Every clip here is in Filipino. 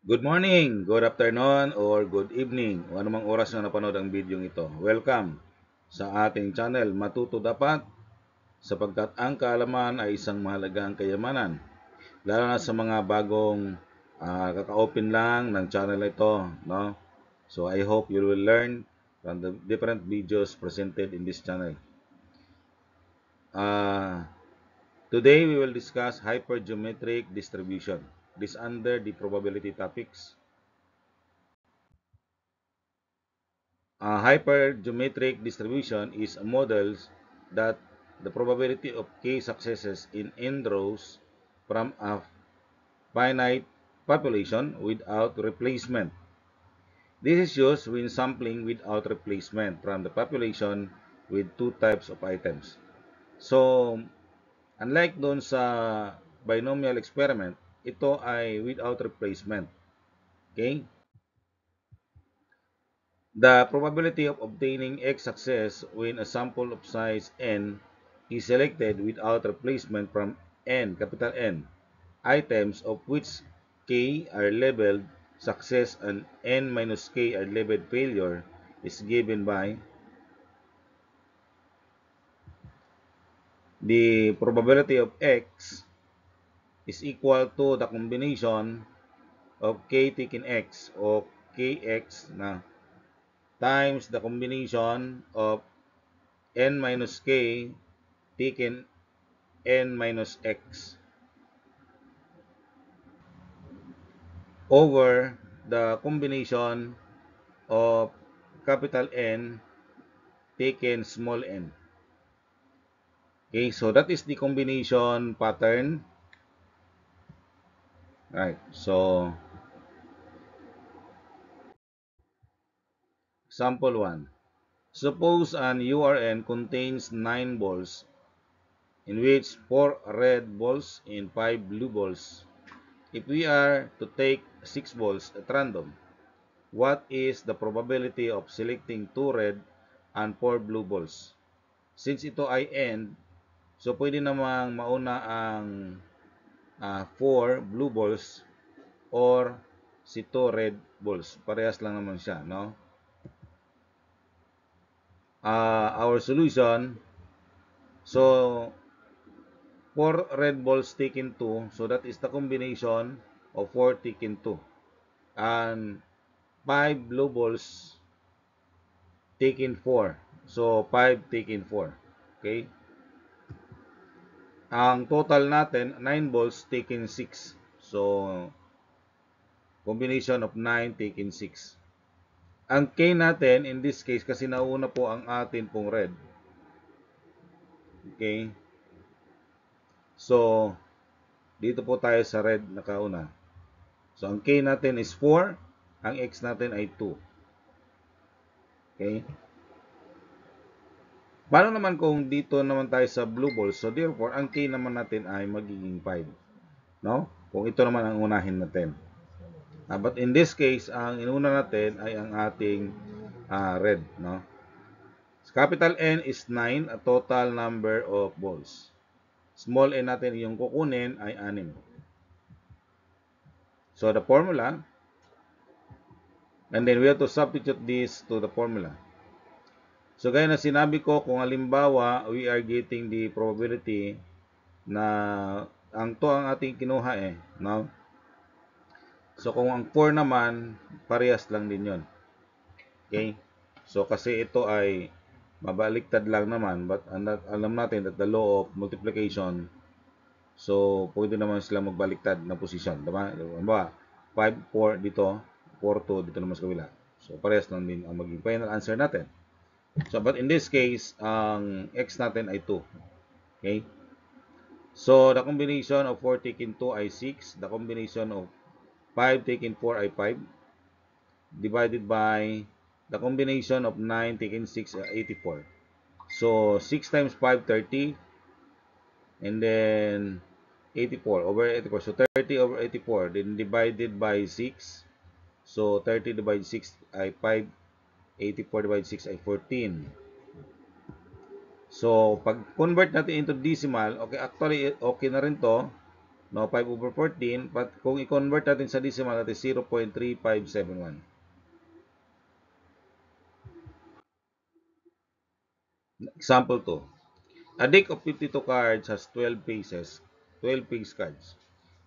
Good morning, good afternoon, or good evening, o anumang oras na napanood ang video ito. Welcome sa ating channel, Matuto Dapat, sapagkat ang kaalaman ay isang mahalagang kayamanan, lalo na sa mga bagong kaka-open lang ng channel ito. No? So I hope you will learn from the different videos presented in this channel. Uh, Today we will discuss hypergeometric distribution. This under the probability topics. A hypergeometric distribution is a model that the probability of k successes in n rows from a finite population without replacement. This is used when sampling without replacement from the population with two types of items. So, unlike doon sa binomial experiment, ito ay without replacement. Okay? The probability of obtaining X success when a sample of size n is selected without replacement from n, capital N, items of which k are labeled success and n minus k are labeled failure is given by the probability of X is equal to the combination of k taken X o kx na times the combination of n minus k taken n minus x over the combination of capital N taken small n. Okay, so that is the combination pattern. Right, so sample 1. Suppose an URN contains 9 balls in which 4 red balls and 5 blue balls. If we are to take 6 balls at random, what is the probability of selecting 2 red and 4 blue balls? Since ito ay end, so pwede namang mauna ang 4 blue balls or si 2 red balls. Parehas lang naman siya, no? Our solution, so 4 red balls taken 2, so that is the combination of 4 taken 2. And 5 blue balls taken 4. So 5 taken 4. Okay? Ang total natin, 9 balls taken 6. So, combination of 9 taken 6. Ang K natin, in this case, kasi nauna po ang atin pong red. Okay? So, dito po tayo sa red na kauna. So, ang K natin is 4. Ang X natin ay 2. Okay? Paano naman kung dito naman tayo sa blue ball? So, therefore, ang K naman natin ay magiging 5. No? Kung ito naman ang unahin natin. But in this case, ang inuna natin ay ang ating red. No? So, capital N is 9, a total number of balls. Small n natin yung kukunin ay 6. So, the formula, and then we have to substitute this to the formula. So, gaya na sinabi ko, kung halimbawa, we are getting the probability na ang to ang ating kinuha no? So, kung ang 4 naman, parehas lang din yon. Okay? So, kasi ito ay mabaliktad lang naman, but alam natin that the law of multiplication, so, pwede naman sila magbaliktad na posisyon. Diba? Diba? 5, 4 dito, 4, 2 dito naman sa kabila. So, parehas lang din ang maging final answer natin. So, but in this case, ang x natin ay 2. Okay? So, the combination of 4 taken 2 ay 6. The combination of 5 taken 4 ay 5. Divided by the combination of 9 taken 6 ay 84. So, 6 times 5, 30. And then, 84 over 84. So, 30 over 84. Then, divided by 6. So, 30 divided 6 ay 5. 84 divided 6 ay 14. So, pag convert natin into decimal, okay, actually, okay na rin to. No, 5 over 14. But kung i-convert natin sa decimal, that is 0.3571. Example 2. A deck of 52 cards has 12 faces, 12 face cards.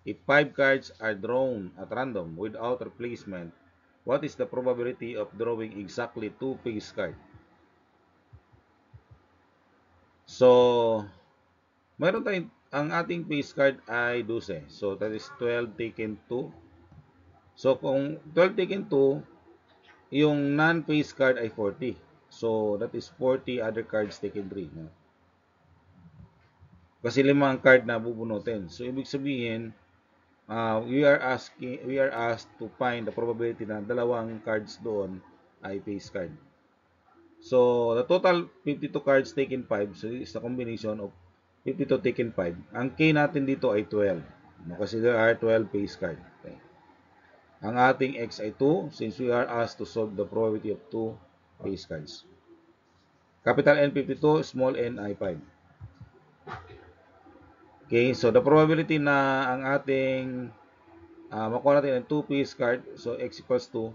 If 5 cards are drawn at random without replacement, what is the probability of drawing exactly 2 face cards? So, mayroon tayong, ang ating face card ay 12. So, that is 12 taken 2. So, kung 12 taken 2, yung non-face card ay 40. So, that is 40 other cards taken 3. No? Kasi 5 ang card na bubunutin. So, ibig sabihin, we are asked to find the probability na dalawang cards doon ay face card. So, the total 52 cards taken 5. So, it's a combination of 52 taken 5. Ang K natin dito ay 12. No? Kasi there are 12 face card. Okay. Ang ating X ay 2 since we are asked to solve the probability of 2 face cards. Capital N 52, small n ay 5. Okay, so the probability na ang ating makuha natin ang 2 face card, so X equals 2.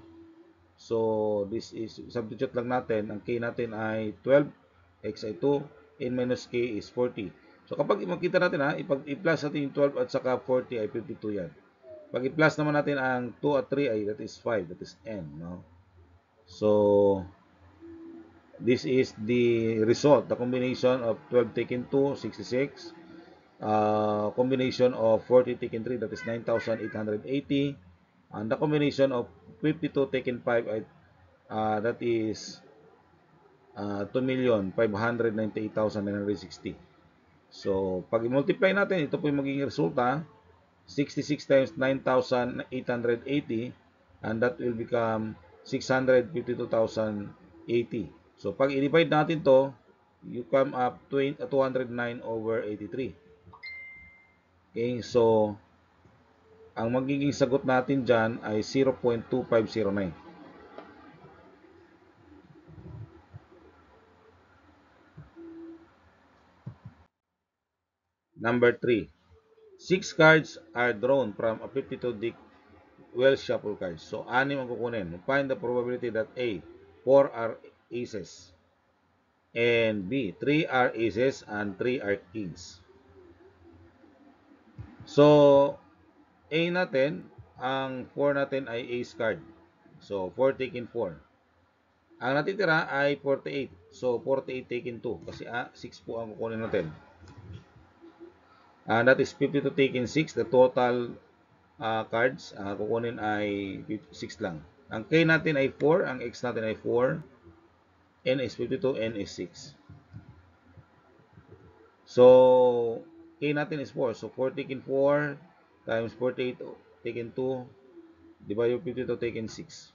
So this is, substitute lang natin, ang K natin ay 12, X ay 2, N minus K is 40. So kapag makita natin i-plus natin yung 12 at saka 40 ay 52 yan. Pag i-plus naman natin ang 2 at 3 ay that is 5, that is N. No? So this is the result, the combination of 12 taken 2, 66. Combination of 40 taken 3, that is 9,880. And the combination of 52 taken 5, that is 2,598,960. So, pag i-multiply natin, ito po yung magiging resulta, 66 times 9,880, and that will become 652,080. So, pag i-divide natin to, you come up 209 over 83. Okay, so, ang magiging sagot natin dyan ay 0.2509. Number 3. 6 cards are drawn from a 52 deck well shuffle cards. So, 6 ang kukunin. Find the probability that A, 4 are aces, and B, 3 are aces and 3 are kings. So, A natin, ang 4 natin ay ace card. So, 4 taken 4. Ang natitira ay 48. So, 48 taken 2. Kasi 6 po ang kukunin natin. That is 52 taken 6. The total cards kukunin ay 6 lang. Ang K natin ay 4. Ang X natin ay 4. N is 52. N is 6. So, K natin is 4. So, 4 taken 4 times 48 taken 2 divided by 52 taken 6.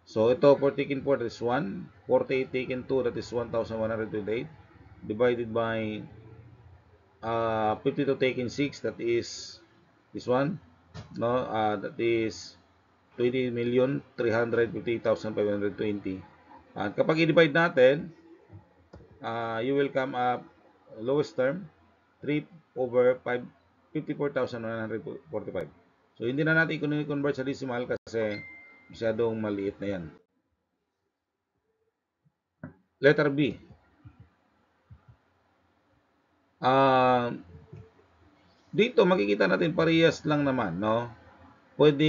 So, ito 4 taken 4, that is 1. 48 taken 2, that is 1,128. Divided by 52 taken 6, that is this one. No, that is 20,350,520. At kapag i-divide natin, you will come up lowest term 3 over 5, 54,145. So hindi na natin i-convert sa decimal kasi masyadong maliit na yan. Letter B. Dito makikita natin parehas lang naman, no? Pwede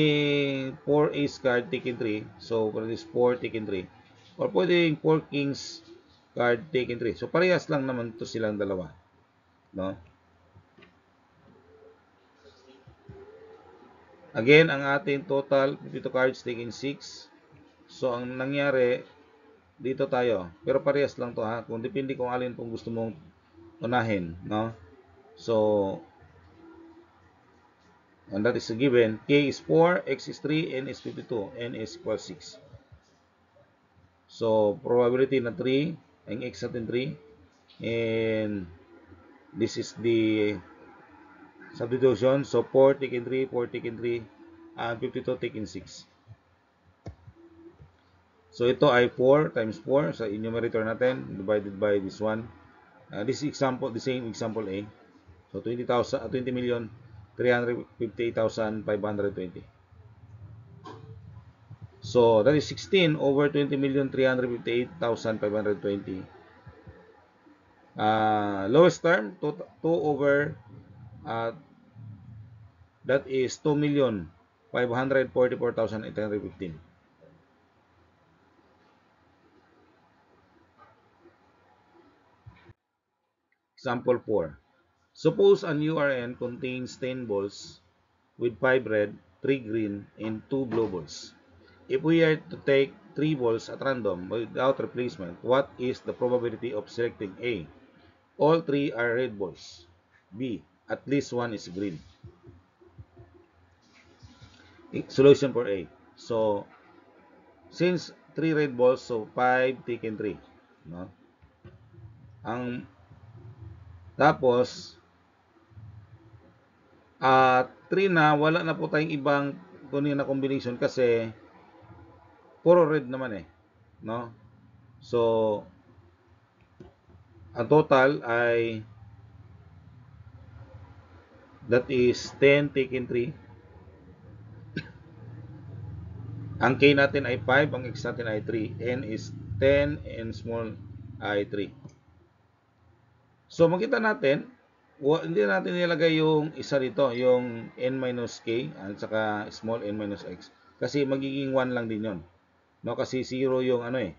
4 ace card taken 3. So, for this 4 taken 3. Or pwede 4 kings card taken 3. So, parehas lang naman to silang dalawa. No? Again, ang ating total 52 cards taken 6. So, ang nangyari, dito tayo. Pero parehas lang to ha. Kung depende kung alin pong gusto mong unahin. No? So, and that is a given. K is 4, X is 3, N is 52, N is equal 6. So, probability na 3, ang X natin 3, and this is the substitution. So, 4 taken 3, 4 taken 3, and 52 taken 6. So, ito ay 4 times 4 sa numerator natin, divided by this one. This example, the same example A. So 20,358,520. So that is 16 over 20,358,520. Lowest term, 2 over uh, that is 2,544,815. Example 4. Suppose an URN contains 10 balls with 5 red, 3 green, and 2 blue balls. If we are to take 3 balls at random without replacement, what is the probability of selecting A? All 3 are red balls. B. At least 1 is green. Solution for A. So, since 3 red balls, so 5 taken 3. No? Ang tapos, 3 na, wala na po tayong ibang kunin na combination kasi puro red naman eh. No? So, ang total ay that is 10 taken 3. Ang K natin ay 5, ang X natin ay 3. N is 10 and small ay 3. So, makita natin, hindi natin nilagay yung isa dito, yung N minus K at saka small N minus X. Kasi magiging 1 lang din yon. No, kasi 0 yung ano eh.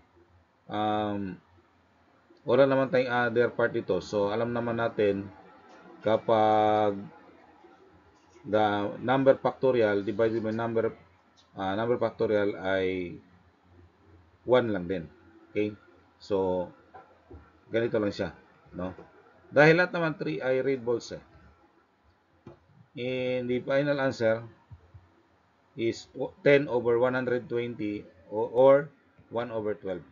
Wala naman tayong other part dito. So, alam naman natin kapag the number factorial divided by number factorial ay 1 lang din. Okay? So, ganito lang siya. No? Dahil lahat naman 3 ay red balls eh. And the final answer is 10 over 120 or 1 over 12.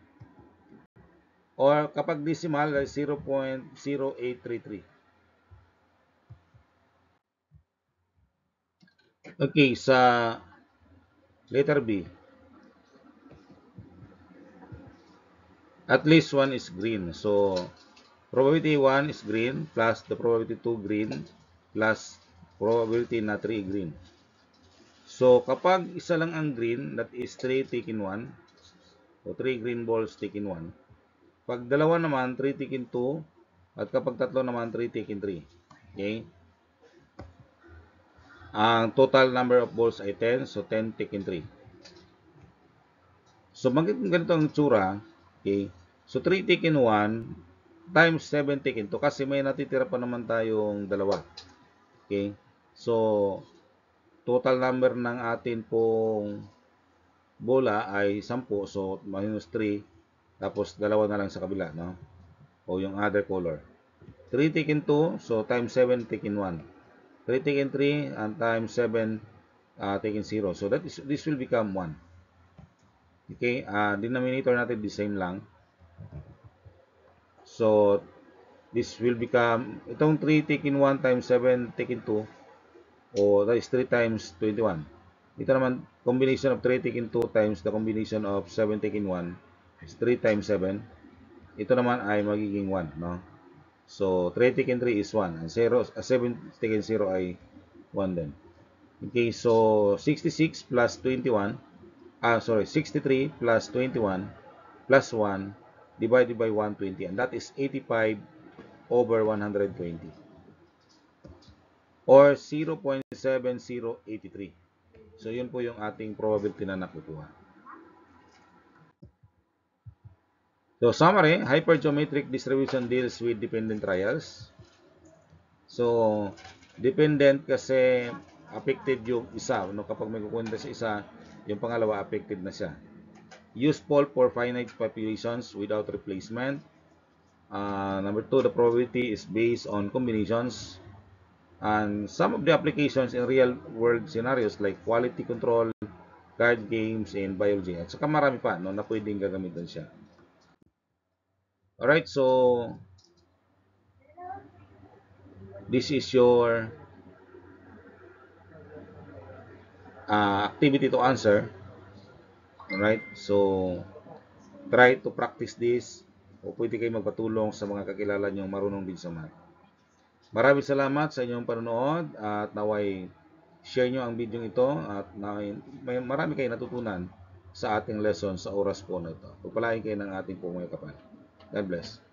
Or kapag decimal ay 0.0833. Okay, sa letter B, at least 1 is green. So, probability 1 is green plus the probability 2 green plus probability na 3 green. So, kapag isa lang ang green, that is 3 taken 1. So, 3 green balls taken 1. Pag dalawa naman, 3 taken 2. At kapag tatlo naman, 3 taken 3. Okay? Ang total number of balls ay 10. So, 10 taken 3. So, ganito ang tsura. Okay? So, 3 taken 1 times 7 taken 2. Kasi may natitira pa naman tayong dalawa. Okay? So, total number ng atin pong bola ay 10. So, minus 3. Tapos, dalawa na lang sa kabila. No? O yung other color. 3 taken 2. So, times 7 taken 1. 3 taken 3 and times 7 taken 0. So, this will become 1. Okay? Denominator natin the same lang. So, this will become, itong 3 taken 1 times 7 taken 2, that is 3 times 21. Ito naman, combination of 3 taken 2 times the combination of 7 taken 1 is 3 times 7. Ito naman ay magiging 1, no? So, 3 taken 3 is 1. And 7 taken 0 ay 1 din. Okay, so 66 plus 21, 63 plus 21 plus 1 divided by 120. And that is 85 over 120. Or 0.7083. So, yun po yung ating probability na nakukuha. So, summary, hypergeometric distribution deals with dependent trials. So, dependent kasi affected yung isa. No? Kapag may kukunta sa isa, yung pangalawa affected na siya. Useful for finite populations without replacement. Number 2, the probability is based on combinations. And some of the applications in real-world scenarios like quality control, card games, and biology. At saka marami pa no, na pwedeng gagamitin siya. Alright, so this is your activity to answer. Alright, so try to practice this o pwede kayo magpatulong sa mga kakilala nyo marunong din sa math. Maraming salamat sa inyong panonood at naway share nyo ang video ito at naway marami kayong natutunan sa ating lesson sa oras po na ito. Pagpalain kayo ng ating pong mga kapal. God bless.